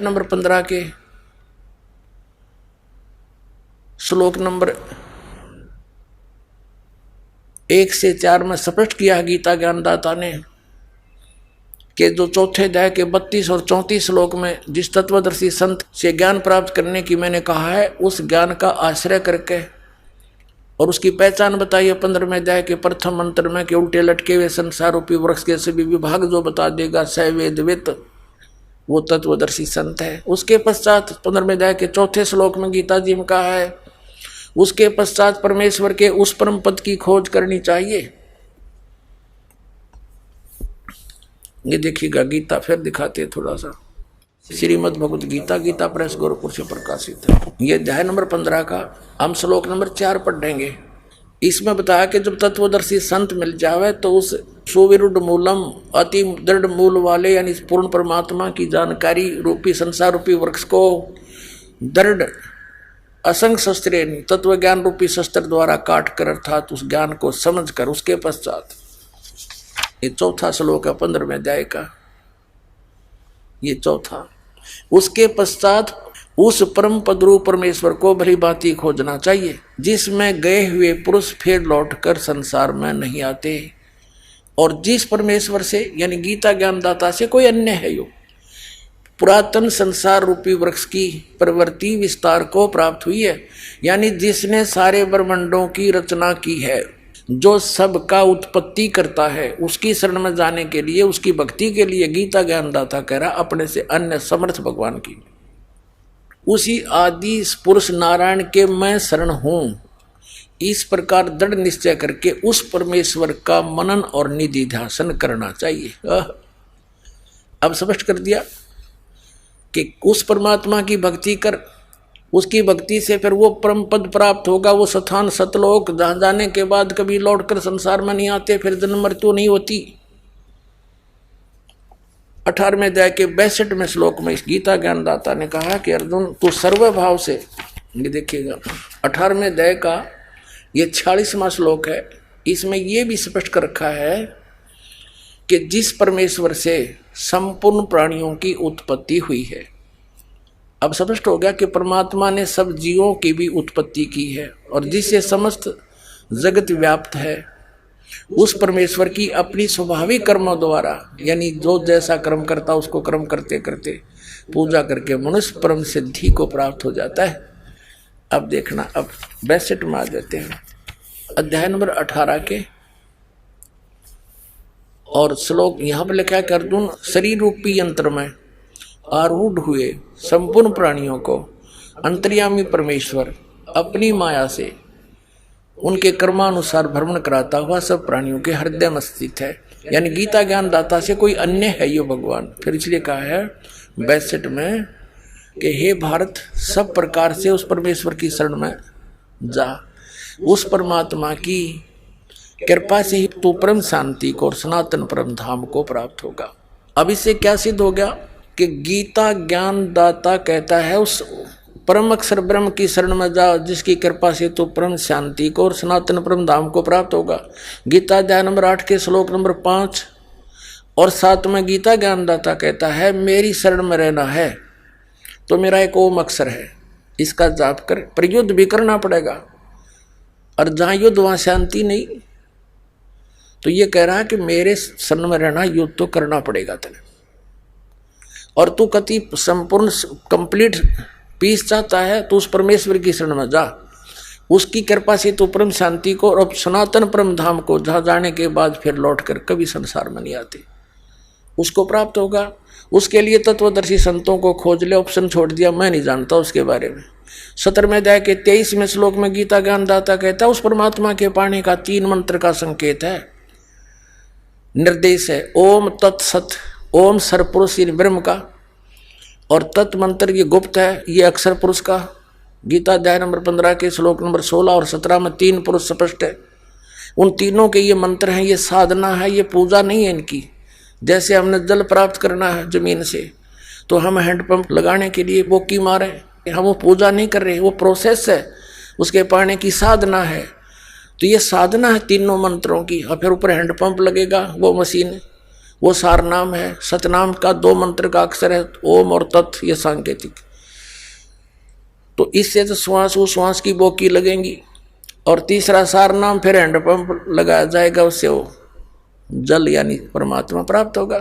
Number 15 के श्लोक number 1 से 4 में स्पष्ट किया है गीता ज्ञानदाता ने कि जो चौथे अध्याय के 32 और 34 श्लोक में जिस तत्वदर्शी संत से ज्ञान प्राप्त करने की मैंने कहा है, उस ज्ञान का आश्रय करके और उसकी पहचान बताई है 15वें अध्याय के प्रथम मंत्र में कि उल्टे लटके हुए संसार रूपी वृक्ष के सभी विभाग जो बता देगा स वेदवित, वो तत्वदर्शी संत है। उसके पश्चात 15वें अध्याय के चौथे श्लोक में गीता जी में कहा है, उसके पश्चात परमेश्वर के उस परम पद की खोज करनी चाहिए। ये देखिएगा गीता फिर दिखाते थोड़ा सा, श्रीमद् भगवत गीता, गीता प्रेस गोरखपुर से प्रकाशित है। ये अध्याय नंबर 15 का हम श्लोक नंबर 4 पढ़ेंगे। इसमें बताया कि जब तत्वदर्शी संत मिल जावे तो उस सुविरुद्ध मूलम अति दृढ़ मूल वाले यानी पूर्ण परमात्मा की जानकारी रूपी संसार रूपी वृक्ष को दृढ़ असंग शस्त्र तत्व ज्ञान रूपी शस्त्र द्वारा काट कर अर्थात उस ज्ञान को समझ कर उसके पश्चात, ये चौथा श्लोक है 15वें अध्याय का, ये चौथा, उसके पश्चात उस परम पदरू परमेश्वर को भली भांति खोजना चाहिए जिसमें गए हुए पुरुष फिर लौटकर संसार में नहीं आते और जिस परमेश्वर से यानी गीता ज्ञानदाता से कोई अन्य है यो पुरातन संसार रूपी वृक्ष की प्रवृत्ति विस्तार को प्राप्त हुई है, यानी जिसने सारे ब्रह्मांडों की रचना की है, जो सबका उत्पत्ति करता है, उसकी शरण में जाने के लिए उसकी भक्ति के लिए गीता ज्ञानदाता कह रहा अपने से अन्य समर्थ भगवान की उसी आदि पुरुष नारायण के मैं शरण हूं, इस प्रकार दृढ़ निश्चय करके उस परमेश्वर का मनन और निधि ध्यान करना चाहिए। अब स्पष्ट कर दिया कि उस परमात्मा की भक्ति कर, उसकी भक्ति से फिर वो परम पद प्राप्त होगा, वो स्थान सतलोक जहां जाने के बाद कभी लौटकर संसार में नहीं आते, फिर जन्म मृत्यु नहीं होती। 18वें अध्याय के 62वें श्लोक में इस गीता ज्ञानदाता ने कहा कि अर्जुन तू सर्वभाव से, ये देखिएगा 18वें अध्याय का ये 46वां श्लोक है, इसमें ये भी स्पष्ट कर रखा है कि जिस परमेश्वर से संपूर्ण प्राणियों की उत्पत्ति हुई है। अब स्पष्ट हो गया कि परमात्मा ने सब जीवों की भी उत्पत्ति की है और जिससे समस्त जगत व्याप्त है, उस परमेश्वर की अपनी स्वाभाविक कर्मों द्वारा यानी जो जैसा कर्म करता उसको कर्म करते करते पूजा करके मनुष्य परम सिद्धि को प्राप्त हो जाता है। अब देखना, अब 62 में आ जाते हैं अध्याय नंबर 18 के और श्लोक यहाँ पर लिखा है कि अर्जुन शरीर रूपी यंत्र में आरूढ़ हुए संपूर्ण प्राणियों को अंतर्यामी परमेश्वर अपनी माया से उनके कर्मानुसार भ्रमण कराता हुआ सब प्राणियों के हृदय में स्थित है, यानी गीता ज्ञान दाता से कोई अन्य है यो भगवान। फिर इसलिए कहा है 62 में कि हे भारत सब प्रकार से उस परमेश्वर की शरण में जा, उस परमात्मा की कृपा से ही तू परम शांति को और सनातन परम धाम को प्राप्त होगा। अब इससे क्या सिद्ध हो गया कि गीता ज्ञान दाता कहता है उस परम अक्षर ब्रह्म की शरण में जा जिसकी कृपा से तो परम शांति को और सनातन परम धाम को प्राप्त होगा। गीता अध्याय नंबर 8 के श्लोक नंबर 5 और 7 में गीता ज्ञानदाता कहता है मेरी शरण में रहना है तो मेरा एक ओम अक्षर है, इसका जाप कर, पर युद्ध भी करना पड़ेगा और जहाँ युद्ध वहाँ शांति नहीं। तो ये कह रहा है कि मेरे शरण में रहना युद्ध तो करना पड़ेगा तेने, और तू कति संपूर्ण कंप्लीट पीस चाहता है तो उस परमेश्वर की शरण में जा, उसकी कृपा से तो परम शांति को और सनातन परम धाम को जहाँ जाने के बाद फिर लौटकर कभी संसार में नहीं आते उसको प्राप्त होगा। उसके लिए तत्वदर्शी संतों को खोज ले, ऑप्शन छोड़ दिया, मैं नहीं जानता उसके बारे में। 17वें अध्याय के 23वें श्लोक में गीता ज्ञानदाता कहता है उस परमात्मा के पाने का 3 मंत्र का संकेत है, निर्देश है ओम तत्सत, ओम सरपुरुष ब्रह्म का, और तत् मंत्र ये गुप्त है, ये अक्षर पुरुष का। गीता अध्याय नंबर 15 के श्लोक नंबर 16 और 17 में 3 पुरुष स्पष्ट है। उन तीनों के ये मंत्र हैं, ये साधना है, ये पूजा नहीं है इनकी। जैसे हमने जल प्राप्त करना है जमीन से तो हम हैंडपंप लगाने के लिए वो की मारे, हम वो पूजा नहीं कर रहे, वो प्रोसेस है, उसके पाने की साधना है। तो ये साधना है तीनों मंत्रों की, और फिर ऊपर हैंडपंप लगेगा वो मशीन, वो सार नाम है। सतनाम का 2 मंत्र का अक्षर है, ओम और तत्, ये सांकेतिक। तो इससे तो श्वास उश्वास की बोकी लगेंगी। और तीसरा सार नाम फिर हैंडपंप लगाया जाएगा, उससे वो जल यानी परमात्मा प्राप्त होगा।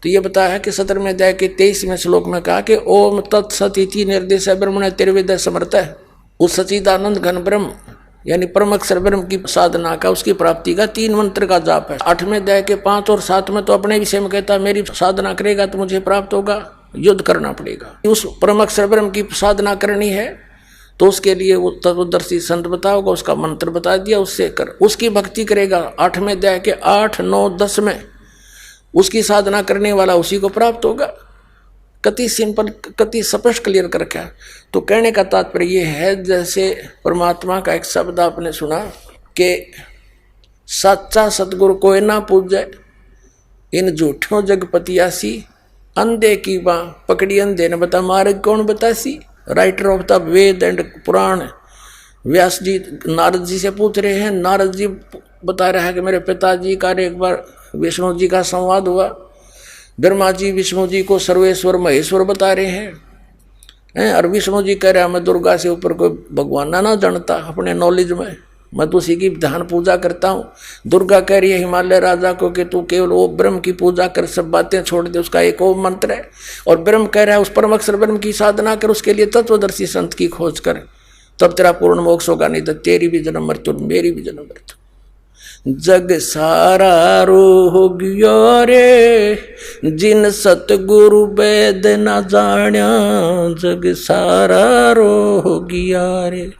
तो ये बताया है कि 17वें अध्याय के 23वें श्लोक में कहा कि ओम तत्सत इति निर्देश ब्रह्मण तिर्विद समर्थ है। उस सच्चिदानंद घन ब्रह्म यानी परम अक्षर ब्रह्म की साधना का, उसकी प्राप्ति का 3 मंत्र का जाप है। 8वें अध्याय के 5 और 7 में तो अपने विषय में कहता है मेरी साधना करेगा तो मुझे प्राप्त होगा, युद्ध करना पड़ेगा। उस परम अक्षर ब्रह्म की साधना करनी है तो उसके लिए वो तत्वदर्शी संत बताओगा, उसका मंत्र बता दिया, उससे कर, उसकी भक्ति करेगा। 8वें अध्याय के 8, 9, 10 में उसकी साधना करने वाला उसी को प्राप्त होगा। कति सिंपल, कति स्पष्ट क्लियर कर रखा। तो कहने का तात्पर्य ये है, जैसे परमात्मा का एक शब्द आपने सुना कि सच्चा सतगुरु कोई ना पूजे, इन झूठों जगपतियासी, अंधे की बाँ पकड़ी अंधे ने बता मार्ग कौन बतासी। Writer of the Veda and Purana Vyas ji Narad ji से पूछ रहे हैं। नारद जी बता रहा है कि मेरे पिताजी का एक बार विष्णु जी का संवाद हुआ। ब्रह्मा जी विष्णु जी को सर्वेश्वर महेश्वर बता रहे हैं और विष्णु जी कह रहे हैं मैं दुर्गा से ऊपर कोई भगवान ना जानता अपने नॉलेज में, मैं तो उसी की ध्यान पूजा करता हूँ। दुर्गा कह रही है हिमालय राजा को कि तू केवल वो ब्रह्म की पूजा कर, सब बातें छोड़ दे, उसका एक ओम मंत्र है। और ब्रह्म कह रहा है उस परम अक्षर ब्रह्म की साधना कर, उसके लिए तत्वदर्शी संत की खोज कर, तब तेरा पूर्ण मोक्ष होगा, नहीं तो तेरी भी जन्म मृत्यु मेरी भी जन्म मृत्यु। जग सारा रो गया रे जिन सतगुरु वेद न जाण्या, जग सारा रो गया रे।